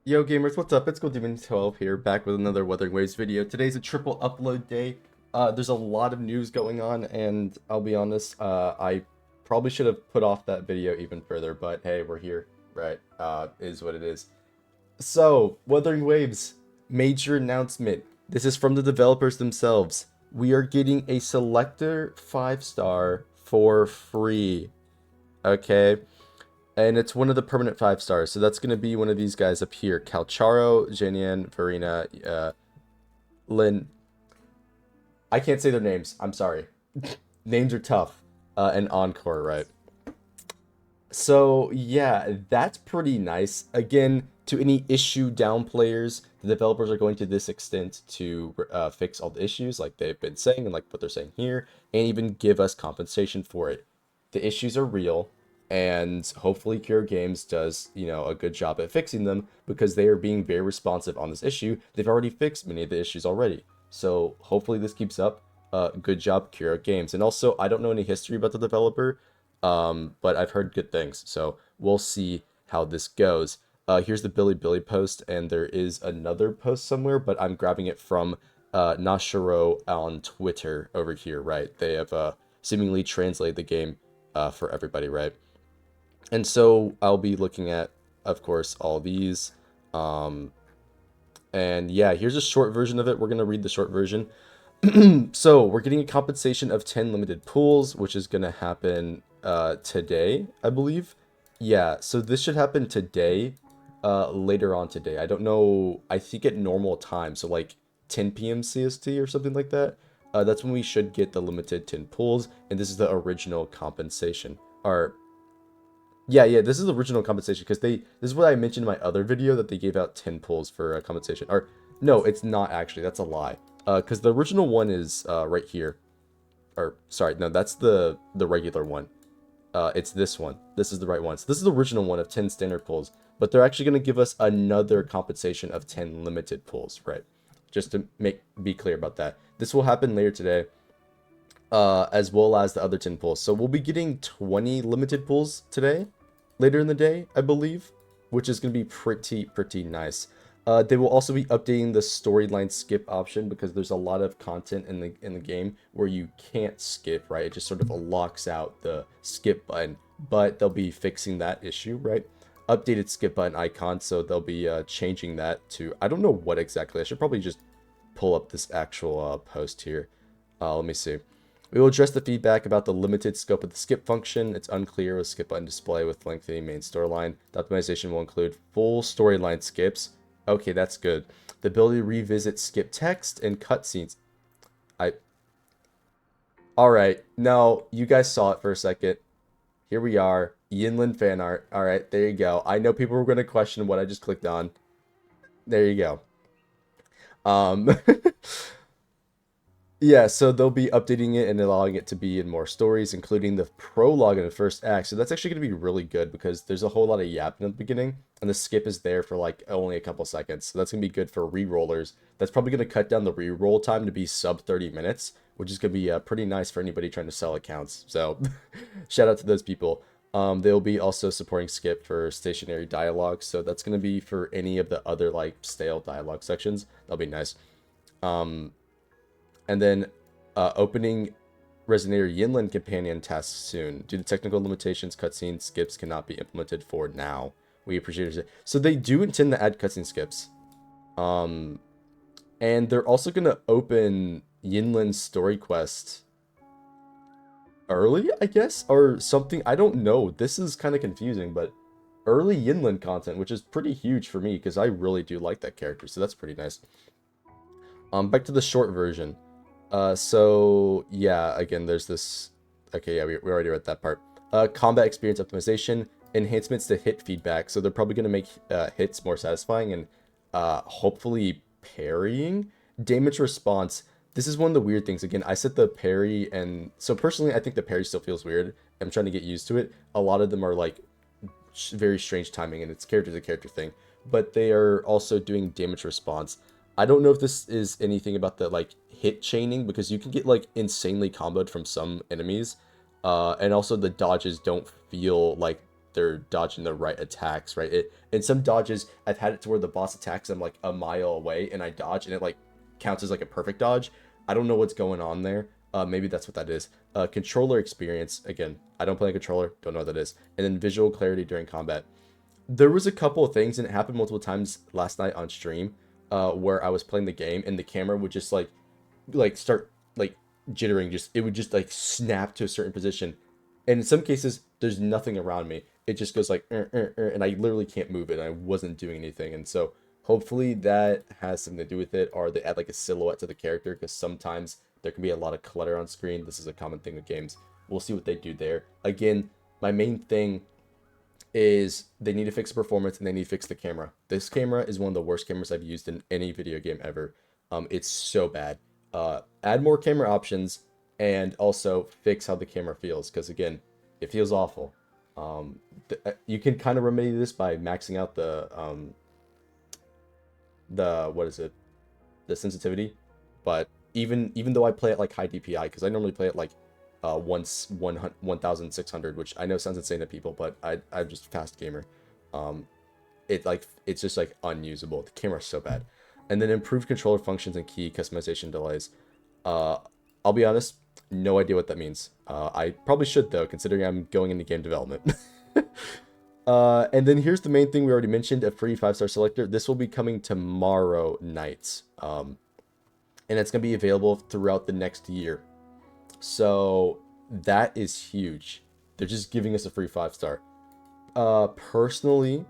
Yo gamers, what's up? It's GoldDemon12 here, back with another Wuthering Waves video. Today's a triple upload day. There's a lot of news going on, and I'll be honest, I probably should have put off that video even further, but hey, we're here, right? Is what it is. So, Wuthering Waves, major announcement. This is from the developers themselves. We are getting a Selector 5-star for free, okay? And it's one of the permanent 5 stars. So that's going to be one of these guys up here. Calcharo, Janian, Farina, Lin. I can't say their names. I'm sorry. Names are tough. And Encore, right? So, yeah, that's pretty nice. Again, to any issue down players, the developers are going to this extent to fix all the issues, like they've been saying, and like what they're saying here, and even give us compensation for it. The issues are real, and hopefully Kuro Games does, a good job at fixing them because they are being very responsive on this issue. They've already fixed many of the issues already. So hopefully this keeps up. Good job, Kuro Games. And also, I don't know any history about the developer, but I've heard good things. So we'll see how this goes. Here's the Billy Billy post, and there is another post somewhere, but I'm grabbing it from Nashiro on Twitter over here, right? They have seemingly translated the game for everybody, right? And so I'll be looking at, of course, all these. Um, and yeah, here's a short version of it. We're going to read the short version. So we're getting a compensation of 10 limited pools, which is going to happen today, I believe. Yeah, so this should happen today, later on today. I don't know, I think at normal time, so like 10 p.m. CST or something like that. That's when we should get the limited 10 pools, and this is the original compensation. Or yeah, this is the original compensation because this is what I mentioned in my other video that they gave out 10 pulls for compensation. Or no, it's not actually. That's a lie. Because the original one is right here. Or sorry, no, that's the regular one. It's this one. This is the right one. So this is the original one of 10 standard pulls, but they're actually going to give us another compensation of 10 limited pulls, right? Just to be clear about that. This will happen later today, as well as the other 10 pulls. So we'll be getting 20 limited pulls today, later in the day, I believe, which is going to be pretty nice. They will also be updating the storyline skip option because there's a lot of content in the game where you can't skip, right? It just sort of locks out the skip button, but they'll be fixing that issue, right? Updated skip button icon, so they'll be changing that to, I don't know what exactly. I should probably just pull up this actual post here. Let me see. We will address the feedback about the limited scope of the skip function. It's unclear with skip button display with lengthy main storyline. The optimization will include full storyline skips. Okay, that's good. The ability to revisit skip text and cutscenes. I. Alright, no, you guys saw it for a second. Here we are. Yinlin fan art. Alright, there you go. I know people were going to question what I just clicked on. There you go. Um, Yeah, so they'll be updating it and allowing it to be in more stories, including the prologue in the first act. So that's actually going to be really good because there's a whole lot of yapping at the beginning, and the skip is there for like only a couple seconds. So that's going to be good for re-rollers. That's probably going to cut down the re-roll time to be sub 30 minutes, which is going to be pretty nice for anybody trying to sell accounts. So shout out to those people. They'll be also supporting skip for stationary dialogue. So that's going to be for any of the other like stale dialogue sections. That'll be nice. Um, and then opening Resonator Yinland companion tasks soon. Due to technical limitations, cutscene skips cannot be implemented for now. We appreciate it. So they do intend to add cutscene skips. Um, and they're also going to open Yinland's story quest early, I guess, or something. I don't know. This is kind of confusing, but early Yinland content, which is pretty huge for me because I really do like that character. So that's pretty nice. Back to the short version. So yeah, again, there's this. Okay, yeah, we already read that part. Combat experience optimization, enhancements to hit feedback. So they're probably gonna make hits more satisfying and hopefully parrying. Damage response. This is one of the weird things. Again, I set the parry, and so personally, I think the parry still feels weird. I'm trying to get used to it. A lot of them are like very strange timing, and it's character to character thing. But they are also doing damage response. I don't know if this is anything about the like hit chaining because you can get like insanely comboed from some enemies, and also the dodges don't feel like they're dodging the right attacks, right? In some dodges, I've had it to where the boss attacks I'm like a mile away, and I dodge, and it like counts as like a perfect dodge. I don't know what's going on there. Maybe that's what that is. Controller experience, again, I don't play a controller, don't know what that is. And then visual clarity during combat. There was a couple of things, and it happened multiple times last night on stream, where I was playing the game, and the camera would just like start like jittering, just it would just like snap to a certain position. And in some cases, there's nothing around me. It just goes like, and I literally can't move it. And I wasn't doing anything. And so hopefully that has something to do with it, or they add like a silhouette to the character, because sometimes there can be a lot of clutter on screen. This is a common thing with games. We'll see what they do there. Again, my main thing is they need to fix the performance, and they need to fix the camera. This camera is one of the worst cameras I've used in any video game ever. It's so bad. Add more camera options, and also fix how the camera feels, because again, it feels awful. You can kind of remedy this by maxing out the what is it, the sensitivity. But even though I play it like high DPI, because I normally play it like 1600, which I know sounds insane to people, but I'm just a fast gamer. It's just like unusable. The camera's so bad. And then improved controller functions and key customization delays. I'll be honest, no idea what that means. I probably should though, considering I'm going into game development. And then here's the main thing we already mentioned, a free 5-star selector. This will be coming tomorrow night. And it's going to be available throughout the next year. So that is huge. They're just giving us a free 5-star. Personally,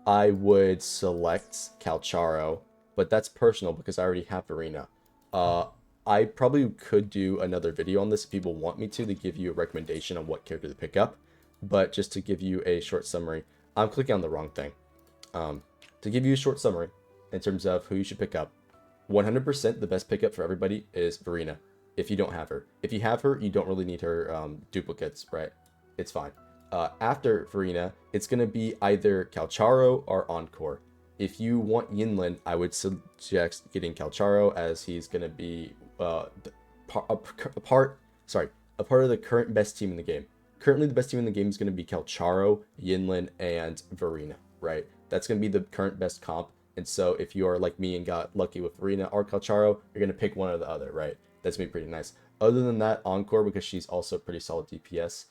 I would select Calcharo, but that's personal because I already have Arena. I probably could do another video on this if people want me to give you a recommendation on what character to pick up. But just to give you a short summary, I'm clicking on the wrong thing. To give you a short summary in terms of who you should pick up, 100% the best pickup for everybody is Verena, if you don't have her. If you have her, you don't really need her duplicates, right? It's fine. After Verena, it's going to be either Calcharo or Encore. If you want Yinlin, I would suggest getting Calcharo, as he's going to be a part of the current best team in the game. Currently, the best team in the game is going to be Calcharo, Yinlin, and Verena, right? That's going to be the current best comp. And so if you are like me and got lucky with Verena or Calcharo, you're going to pick one or the other, right? That's going to be pretty nice. Other than that, Encore, because she's also pretty solid DPS.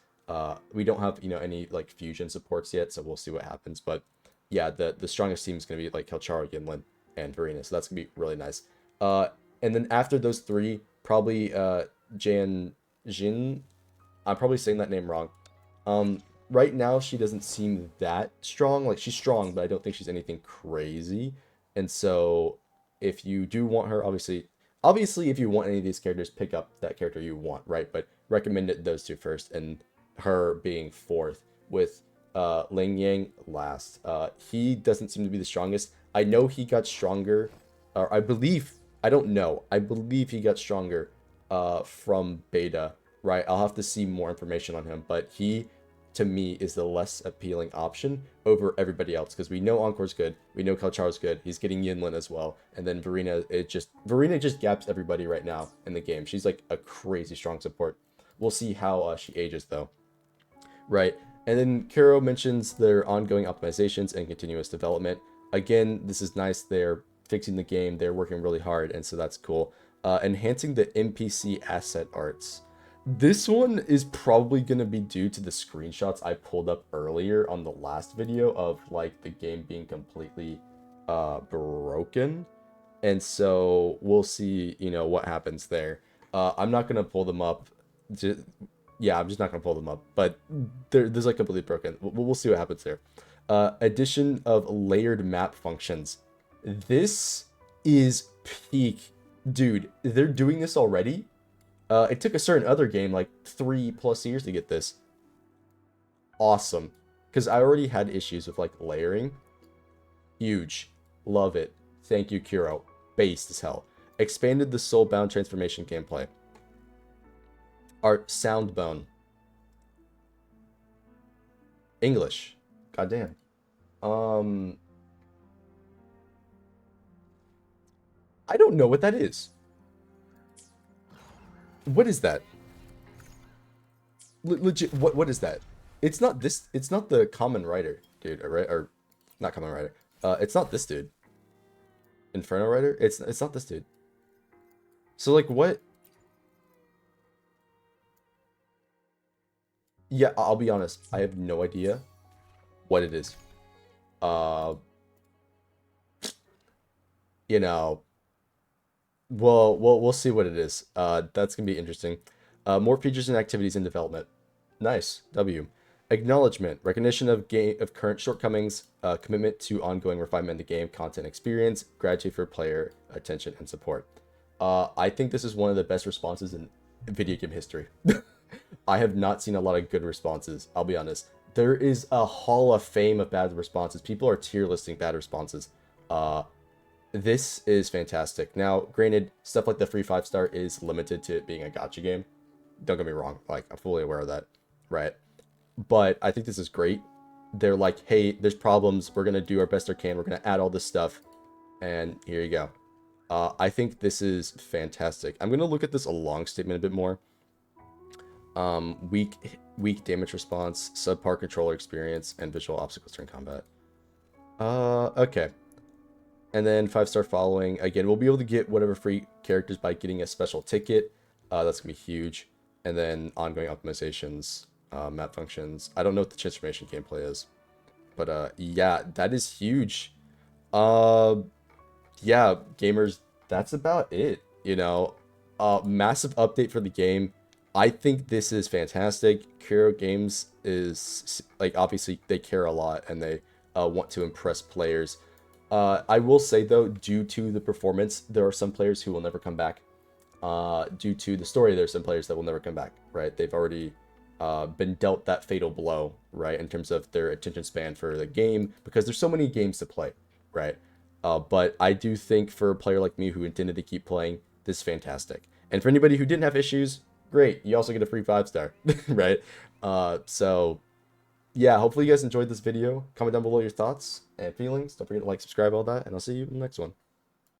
We don't have, any like fusion supports yet, so we'll see what happens. But yeah, the strongest team is going to be like Calcharo, Yinlin, and Verena. So that's going to be really nice. And then after those three, probably Jin. I'm probably saying that name wrong. Right now, she doesn't seem that strong. Like, she's strong, but I don't think she's anything crazy. And so, if you do want her, obviously, if you want any of these characters, pick up that character you want, right? But recommend it those two first, and her being fourth, with Ling Yang last. He doesn't seem to be the strongest. I know he got stronger, or I believe he got stronger from beta. Right, I'll have to see more information on him, but he, to me, is the less appealing option over everybody else, because we know Encore's good, we know Calcharo's good, he's getting Yinlin as well, and then Verena just gaps everybody right now in the game. She's like a crazy strong support. We'll see how she ages though. Right, and then Kuro mentions their ongoing optimizations and continuous development. Again, this is nice. They're fixing the game, they're working really hard, and so that's cool. Enhancing the NPC asset arts. This one is probably going to be due to the screenshots I pulled up earlier on the last video of like the game being completely broken. And so we'll see, what happens there. I'm not going to pull them up. Yeah, I'm just not going to pull them up. But there's like completely broken. We'll see what happens there. Addition of layered map functions. This is peak. Dude, they're doing this already? It took a certain other game like 3+ years to get this. Awesome. Because I already had issues with like layering. Huge. Love it. Thank you, Kuro. Based as hell. Expanded the soulbound transformation gameplay. Art soundbone. English. Goddamn. I don't know what that is. What is that? Legit, what is that? It's not this. It's not the common writer, dude. Right? Or not common writer. It's not this dude. Inferno writer. It's not this dude. So like what? Yeah, I'll be honest. I have no idea what it is. Uh, you know, we'll see what it is. That's gonna be interesting. More features and activities in development. Nice. W. Acknowledgement, recognition of game of current shortcomings, commitment to ongoing refinement of the game content experience, gratitude for player attention and support. I think this is one of the best responses in video game history. I have not seen a lot of good responses. I'll be honest. There is a hall of fame of bad responses. People are tier listing bad responses. Uh, this is fantastic. Now, granted, stuff like the free 5-star is limited to it being a gacha game. Don't get me wrong. Like, I'm fully aware of that, right? But I think this is great. They're like, hey, there's problems. We're gonna do our best we can. We're gonna add all this stuff, and here you go. I think this is fantastic. I'm gonna look at this along statement a bit more. Weak damage response, subpar controller experience, and visual obstacles during combat. Okay. And then 5-star following. Again, we'll be able to get whatever free characters by getting a special ticket. That's gonna be huge. And then ongoing optimizations, map functions. I don't know what the transformation gameplay is, but yeah, that is huge. Uh, yeah, gamers, that's about it. Massive update for the game. I think this is fantastic. Kuro Games is like obviously they care a lot and they want to impress players. I will say though, due to the performance, there are some players who will never come back. Due to the story, there's some players that will never come back. Right? They've already been dealt that fatal blow, right, in terms of their attention span for the game because there's so many games to play, right? But I do think for a player like me who intended to keep playing, this is fantastic. And for anybody who didn't have issues, great. You also get a free 5-star, right? So yeah, hopefully you guys enjoyed this video. Comment down below your thoughts and feelings. Don't forget to like, subscribe, all that, and I'll see you in the next one.